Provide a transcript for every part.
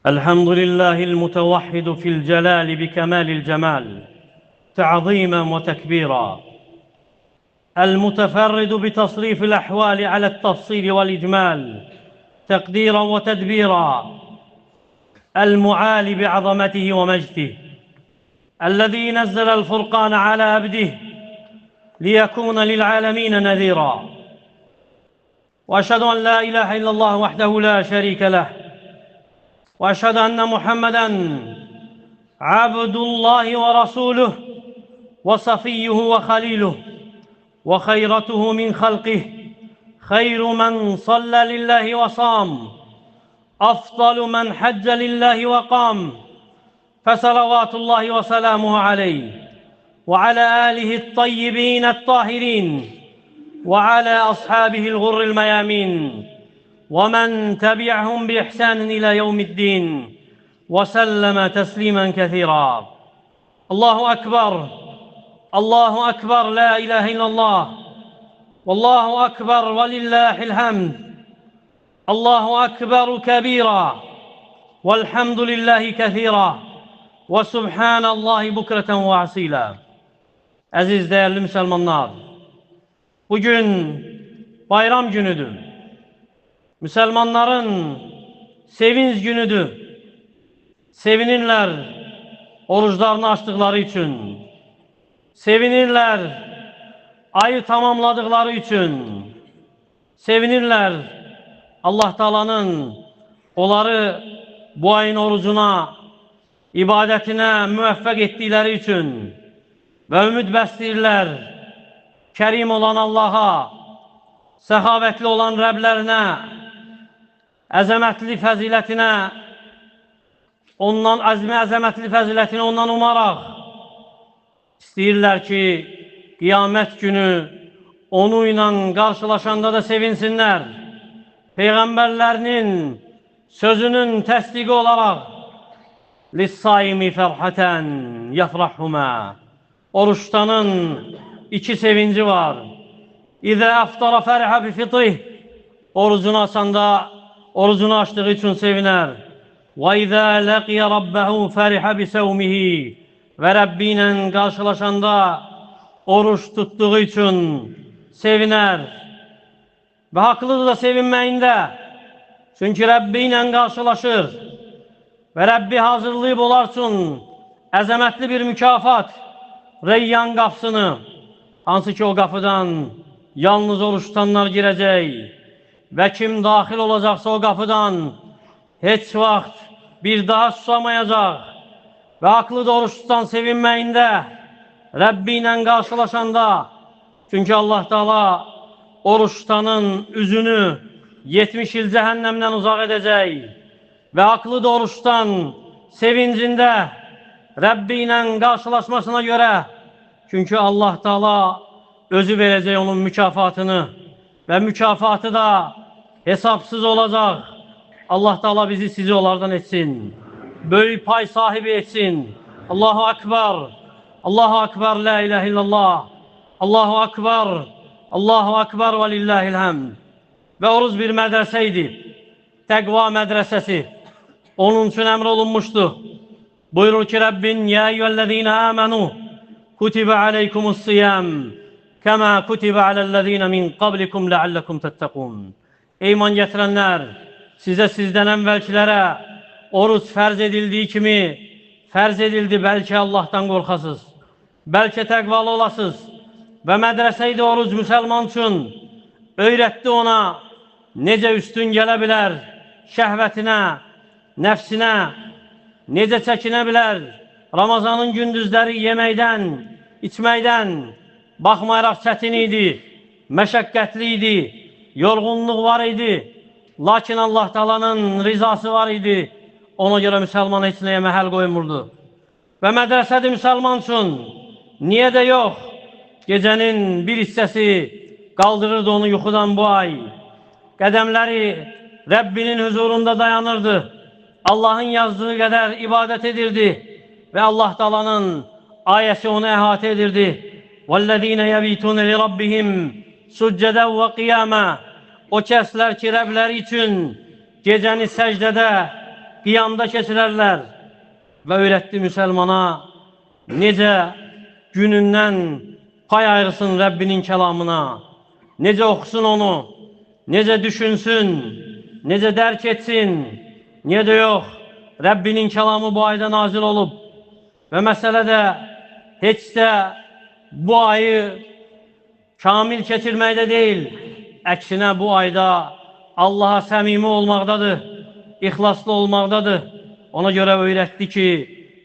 الحمد لله المتوحد في الجلال بكمال الجمال تعظيما وتكبيرا، المتفرد بتصريف الأحوال على التفصيل والإجمال تقديرا وتدبيرا، المعالي بعظمته ومجده، الذي نزل الفرقان على عبده ليكون للعالمين نذيرا. وأشهد أن لا إله إلا الله وحده لا شريك له، وأشهد أن محمدًا عبد الله ورسوله وصفيه وخليله وخيرته من خلقه، خير من صلى لله وصام، أفضل من حج لله وقام، فصلوات الله وسلامه عليه وعلى آله الطيبين الطاهرين وعلى أصحابه الغر الميامين ومن تبعهم بإحسان إلى يوم الدين وسلم تسليما كثيرا. الله أكبر، الله أكبر، لا إله إلا الله، والله أكبر ولله الحمد، الله أكبر كبيرا والحمد لله كثيرا وسبحان الله bukreten ve asila. Aziz değerli Müslümanlar, bugün bayram günüdür. Müslümanların sevinç günüdür. Sevinirler oruçlarını açtıkları için. Sevinirler ayı tamamladıkları için. Sevinirler Allah Teala'nın onları bu ayın orucuna, ibadetine müvaffak ettikleri için. Ve ümid bəsləyirlər Kerim olan Allah'a, səxavətli olan Rəblərinə, əzəmətli fəzilətinə, ondan əzəmətli fəzilətinə ondan umaraq istəyirlər ki, qiyamət günü onu ilə qarşılaşanda da sevinsinlər. Peyğəmbərlərinin sözünün təsdiqi olaraq "Lis-saimi fərhətən yafrahhuma." Oruçtanın iki sevinci var. İzə əftara fərhə bi fitrih. Orucunu açanda orucunu açtığı için seviner. Və izə ləqiyə rabbəhu fərhə bi səvmihi. Və Rəbbi ilə qarşılaşanda oruç tuttuğu için seviner. Və haqlıdır da sevinməyində. Çünki Rəbbi ilə qarşılaşır. Və Rəbbi hazırlayıb olar üçün əzəmətli bir mükafat, Reyyan qapısını, hansı ki o qapıdan yalnız oruç tutanlar girəcək və kim daxil olacaqsa o qapıdan heç vaxt bir daha susamayacaq və haqlı da oruç tutan sevinməyində, Rəbbi ilə qarşılaşanda, çünki Allah Teala oruç tutanın üzünü 70 il cəhənnəmdən uzaq edəcək və haqlı da oruç tutan sevincində Rəbbi ilə qarşılaşmasına görə, çünki Allah Teala özü verəcək onun mükafatını və mükafatı da hesapsız olacaq. Allah Teala bizi sizi onlardan etsin. Böyük pay sahibi etsin. Allahu Akbar, Allahu Akbar, la ilahe illallah, Allahu Akbar, Allahu Akbar ve lillahil hamd. Ve oruç bir medreseydi. Təqva medresesi. Onun için emr olunmuştu. Buyurur ki Rabbin, ya eyyühellezine amenu kutibe aleykumus-siyam kema kutibe alellezine min qablikum leallekum tettekun. Ey iman getirenler, size sizden evvelkilere oruç ferz edildiği kimi ferz edildi, belki Allah'tan korkasız, belki təqvalı olasız. Ve medreseydi oruç Müslüman için öğretti ona necə üstün gələ bilər şəhvətinə, nəfsinə, necə çəkinə bilər Ramazanın gündüzləri yeməkdən, içməkdən, baxmayaraq çətin idi, məşəqqətli idi, yorğunluq var idi. Lakin Allah Teala'nın rizası var idi. Ona görə Müslüman heç nəyə məhəl qoymurdu. Və mədrəsədir Müslüman üçün, niyə də yox, gecənin bir hissəsi qaldırırdı onu yuxudan bu ay. Qədəmləri Rəbbinin huzurunda dayanırdı. Allah'ın yazdığı kadar ibadet edirdi. Ve Allah Teala'nın ayesi onu əhatə edirdi. وَالَّذ۪ينَ يَب۪يتُونَ لِرَبِّهِمْ سُجَّدًا وَقِيَامًا. O kəslər ki, Rəbləri üçün gecəni səcdədə qiyamda keçirərlər və öyrətdi müsəlmana necə günündən pay ayırsın Rəbbinin kəlamına, necə oxusun onu, necə düşünsün, necə dərk etsin, niyə də yox, Rəbbinin kəlamı bu ayda nazil olub və məsələ də heç də bu ayı kamil keçirməkdə deyil, əksinə bu ayda Allaha səmimi olmaqdadır, ixlaslı olmaqdadır. Ona görə öyrətdi ki,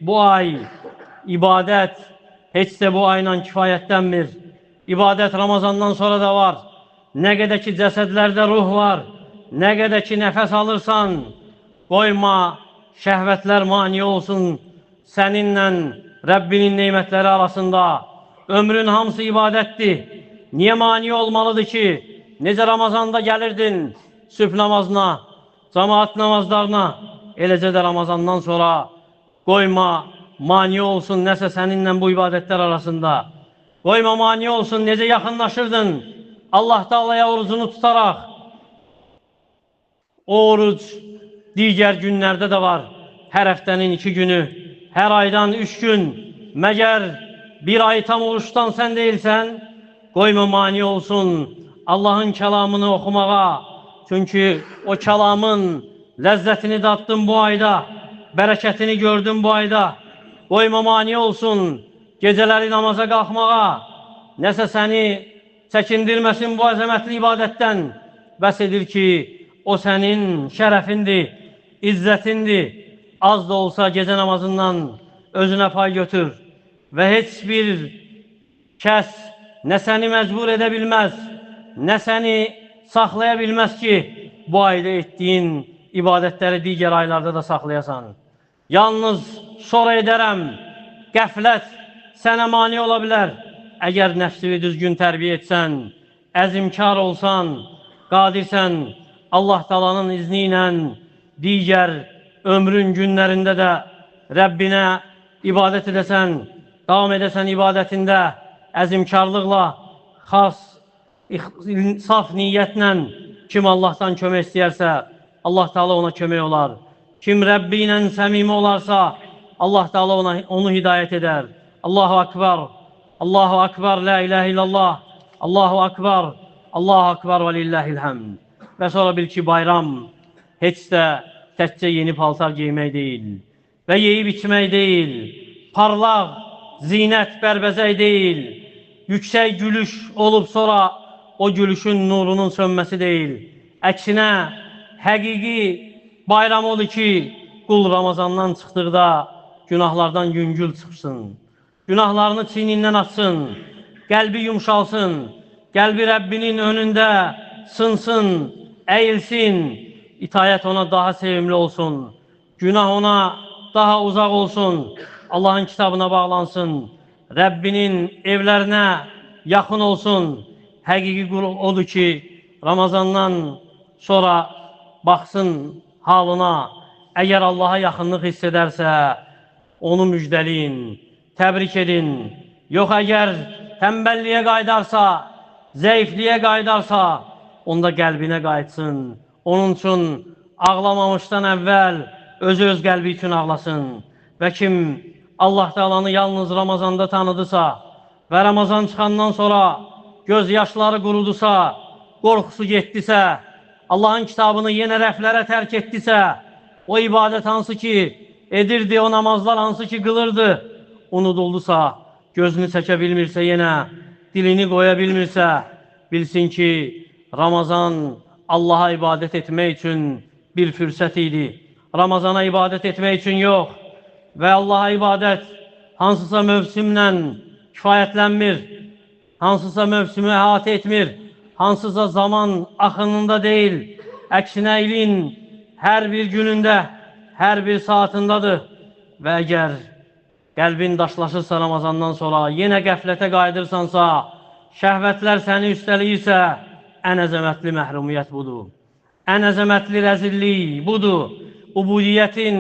bu ay ibadət heç də bu ayla kifayətlənmir. İbadət Ramazandan sonra da var. Nə qədər ki cəsədlərdə ruh var, nə qədər ki nəfəs alırsan, qoyma şəhvətlər mani olsun səninlə Rəbbinin neymətləri arasında. Ömrün hamısı ibadətdir. Niyə mani olmalıdır ki? Necə Ramazanda gəlirdin sübh namazına, cemaat namazlarına, eləcə də Ramazandan sonra qoyma mani olsun nəsə səninlə bu ibadətlər arasında. Qoyma mani olsun necə yaxınlaşırdın Allah Teala'ya orucunu tutaraq. O oruc digər günlərdə də var. Hər həftənin 2 günü, hər aydan 3 gün. Məgər bir ay tam oruçdan sən deyilsən, qoyma mani olsun Allah'ın kəlamını oxumağa. Çünki o kəlamın ləzzətini dattın bu ayda, bərəkətini gördün bu ayda. Qoyma mani olsun gecələri namaza qalxmağa. Nəsə səni çəkindirməsin bu əzəmətli ibadətdən. Bəs edir ki, o sənin şərəfindir, izzətindir. Az da olsa gecə namazından özünə pay götür. Və heç bir kəs nə səni məcbur edə bilməz, nə səni saxlaya bilməz ki, bu ayda etdiyin ibadətləri digər aylarda da saxlayasan. Yalnız sonra edərəm, qəflət sənə mani ola bilər. Əgər nəfsini düzgün tərbiyə etsən, əzimkar olsan, qadirsən, Allah Teala'nın izni ilə digər ömrün günlərində də Rəbbinə ibadət edəsən, davam edəsən ibadətində, əzimkarlıqla, xas, saf niyyətlə kim Allah'tan kömək istəyərsə, Allah Teala ona kömək olar. Kim Rəbbi ilə səmimi olarsa, Allah Teala onu hidayət edər. Allahu Akbar, Allahu Akbar, la ilahe illallah, Allahu Akbar, Allahu Akbar və lillahilhəmd. Və sonra bil ki, bayram heç də təkcə yeni paltar giymək deyil və yeyib içmək deyil, parlaq, zinət, bərbəzək deyil, yüksək gülüş olub sonra o gülüşün nurunun sönməsi deyil. Əksinə, həqiqi bayram odur ki, qul Ramazandan çıxdıqda günahlardan yüngül çıxsın, günahlarını çiynindən atsın, qəlbi yumşalsın, qəlbi Rəbbinin önündə sınsın, əyilsin, itayət ona daha sevimli olsun, günah ona daha uzaq olsun, Allah'ın kitabına bağlansın, Rəbbinin evlərinə yaxın olsun. Həqiqi qul odur ki, Ramazandan sonra baxsın halına, əgər Allaha yaxınlıq hiss edərsə, onu müjdəliyin, təbrik edin. Yox, əgər tənbəlliyə qaydarsa, zəifliyə qaydarsa, onda qəlbinə qayıtsın. Onun üçün ağlamamışdan əvvəl öz qəlbi üçün ağlasın. Və kim Allah Teala'nı yalnız Ramazanda tanıdısa və Ramazan çıxandan sonra göz yaşları qurudusa, qorxusu getdisə, Allah'ın kitabını yenə rəflərə tərk etdisə, o ibadət hansı ki edirdi, o namazlar hansı ki qılırdı, unuduldusa, gözünü çəkə bilmirsə yenə, dilini qoya bilmirsə, bilsin ki, Ramazan Allah'a ibadət etmək üçün bir fürsət idi. Ramazana ibadət etmək üçün yox. Və Allah'a ibadət hansısa mövsümlə kifayətlənmir, hansısa mövsümü əhatə etmir, hansısa zaman axınında deyil, əksinə ilin hər bir günündə, hər bir saatındadır. Və əgər qəlbin daşlaşırsa Ramazandan sonra, yenə qəflətə qayıdırsansa, şəhvətlər səni üstəliyirsə, ən əzəmətli məhrumiyyət budur. Ən əzəmətli rəzillik budur. Ubudiyyətin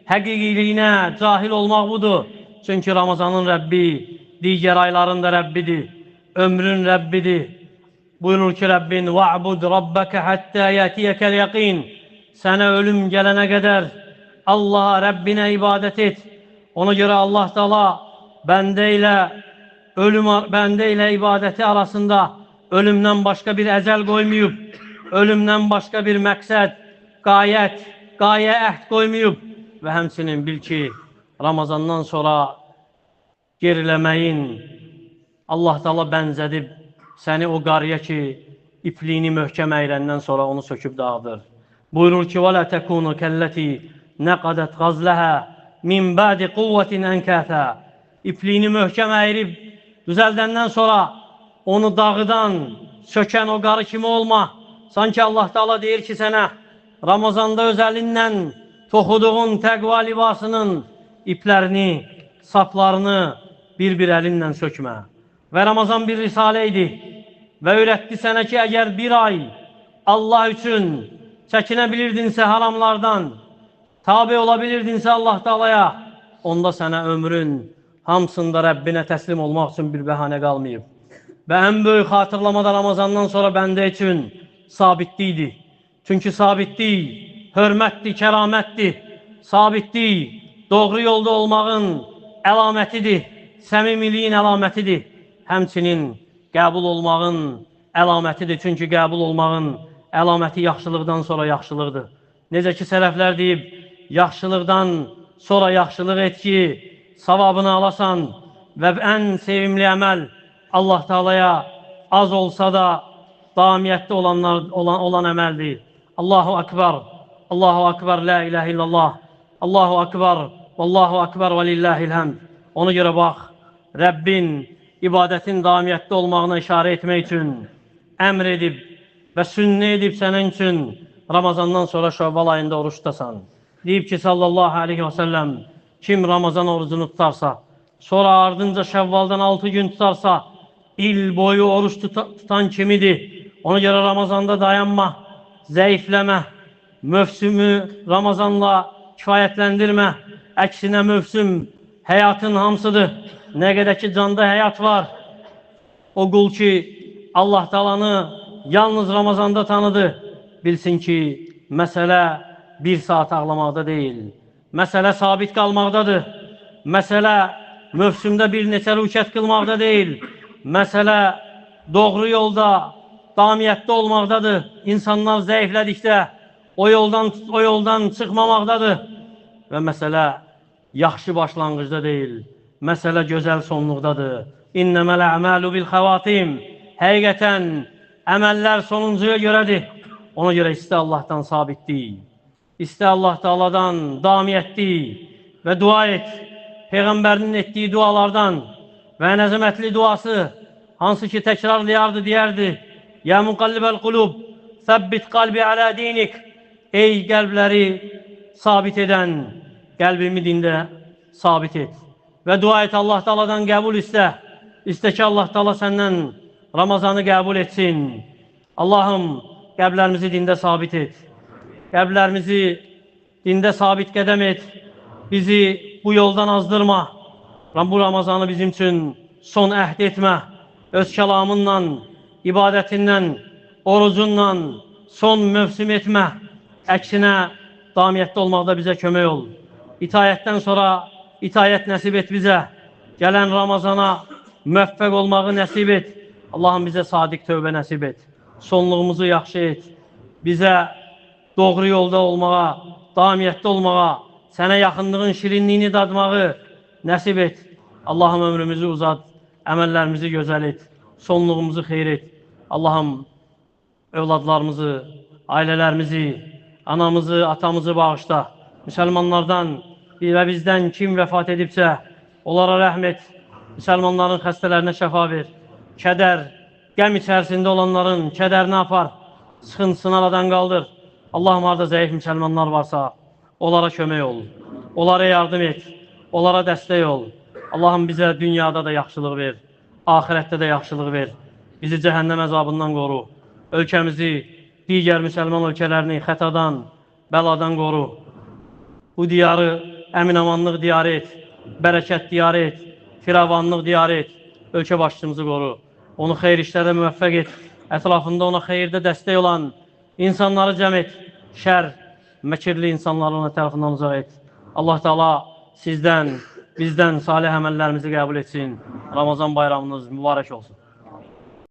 həqiqiliyinə cahil olmaq budur. Çünki Ramazanın Rəbbi digər ayların da Rəbbidir, ömrün Rəbbidir. Buyurur ki, Rəbbin وَعْبُدْ رَبَّكَ حَتَّى يَتِيَكَ الْيَقِينَ. Sənə ölüm gələnə qədər Allah'a, Rabbine ibadet et. Ona göre Allah Teala bende ile ibadeti arasında ölümden başka bir ecel koymayıp, ölümden başka bir məqsəd, gaye əhd koymayıp ve həmçinin bil ki, Ramazandan sonra geriləməyin Allah Teala bənzədib səni o qarıya ki, ipliğini möhkəm əyrəndən sonra onu söküb dağıdır. Buyurur ki, وَلَا تَكُونُ كَلَّتِي نَقَدَتْ غَزْلَهَا مِنْ بَعْدِ قُوَّةٍ أَنْكَاثًا İpliğini möhkəm əyrib düzəldəndən sonra onu dağıdan, sökən o qarı kimi olma. Sanki Allah Teala deyir ki sənə, Ramazanda öz əlindən toxuduğun təqva libasının iplərini, saplarını bir əlinlə sökmə. Və Ramazan bir risalə idi və öyrətdi sənə ki, əgər bir ay Allah üçün çəkinə bilirdinsə haramlardan, tabi olabilirdinsə Allah Teala'ya, onda sənə ömrün hamısında Rəbbinə təslim olmaq üçün bir bəhanə qalmayıb. Və ən böyük xatırlamada Ramazandan sonra bəndə üçün sabitlikdir. Çünki sabitlik hörmətdir, kəramətdir. Sabitlik doğru yolda olmağın əlamətidir, səmimiliyin əlamətidir. Həmçinin qəbul olmağın əlamətidir. Çünki qəbul olmağın əlaməti yaxşılıqdan sonra yaxşılıqdır. Necə ki, sələflər deyib, yaxşılıqdan sonra yaxşılıq et ki, savabını alasan və ən sevimli əməl Allah Teala'ya az olsa da davamiyyətli olan əməldir. Allahu Akbar, Allahu Akbar, la ilahe illallah, Allahu Akbar, Allahu Akbar və lillahil həmd. Ona görə bax, Rəbbin ibadətin davamiyyətli olmağına işarə etmək üçün əmr edib və sünnə edib sənin üçün Ramazandan sonra Şəvval ayında oruç tutasan. Deyib ki, sallallahu aleyhi və səlləm, kim Ramazan orucunu tutarsa, sonra ardınca Şəvvaldan 6 gün tutarsa, il boyu oruç tutan kimidir. Ona görə Ramazanda dayanma, zəifləmə, mövsümü Ramazanla kifayətləndirmə. Əksinə mövsüm həyatın hamısıdır. Nə qədər ki, canda həyat var. O qul ki, Allah Teala'nı yalnız Ramazanda tanıdı. Bilsin ki, məsələ bir saat ağlamaqda deyil. Məsələ sabit qalmaqdadır. Məsələ mövsümdə bir neçə rükət qılmaqda deyil. Məsələ doğru yolda, davamiyyətli olmaqdadır. İnsanlar zəiflədikdə o yoldan çıxmamaqdadır. Və məsələ yaxşı başlanğıcda deyil. Məsələ gözəl sonluqdadır. İnnəməl əməlu bil xəvatim. Həqiqətən əməllər sonuncuya görədir. Ona görə istə Allahdan sabitlik, istə Allah Teala'dan davamiyyətli və dua et. Peyğəmbərinin etdiyi dualardan və ən əzəmətli duası, hansı ki təkrarlayardı, deyərdi, Ya muqallibəl qulub, səbbit qalbi alə dinik. Ey qəlbləri sabit edən, qəlbimi dində sabit et. Və dua et, Allah Teala'dan qəbul istə. İstə ki, Allah Teala səndən Ramazanı qəbul etsin. Allahım, qəlblərimizi dində sabit et. Qəlblərimizi dində sabit qədəm et. Bizi bu yoldan azdırma. Bu Ramazanı bizim üçün son əhd etmə. Öz kəlamınla, ibadətindən, orucunla son mövsüm etmə. Əksinə, davamiyyətli olmaqda bizə kömək ol. İtayətdən sonra itayət nəsib et bizə. Gələn Ramazana müvəffəq olmağı nəsib et. Allahım, bizə sadiq tövbə nəsib et. Sonluğumuzu yaxşı et. Bizə doğru yolda olmağa, davamiyyətli olmağa, sənə yaxınlığın şirinliyini dadmağı nəsib et. Allahım, ömrümüzü uzat, əməllərimizi gözəl et, sonluğumuzu xeyir et. Allahım, övladlarımızı, ailələrimizi, anamızı, atamızı bağışla. Müsəlmanlardan və bizdən kim vəfat edibsə, onlara rəhm et. Müsəlmanların xəstələrinə şəfa ver. Kədər, qəm içərisində olanların kədərini apar. Sıxıntısını aradan qaldır. Allahım, harada zəif müsəlmanlar varsa, onlara kömək ol. Onlara yardım et. Onlara dəstək ol. Allahım, bizə dünyada da yaxşılıq ver. Ahirətdə də yaxşılıq ver. Bizi cəhənnəm əzabından qoru. Ölkəmizi, digər müsəlman ölkələrini xətadan, bəladan qoru. Bu diyarı əmin-amanlıq diyarı et. Bərəkət diyarı et. Firavanlıq diyarı et. Ölkə başçımızı qoru. Onu xeyir işlərdə müvəffəq et. Ətrafında ona xeyirdə dəstək olan insanları cəm et. Şər, məkirli insanların tərəfindən uzaq et. Allah Teala sizdən, bizdən salih əməllərimizi qəbul etsin. Ramazan bayramınız mübarək olsun.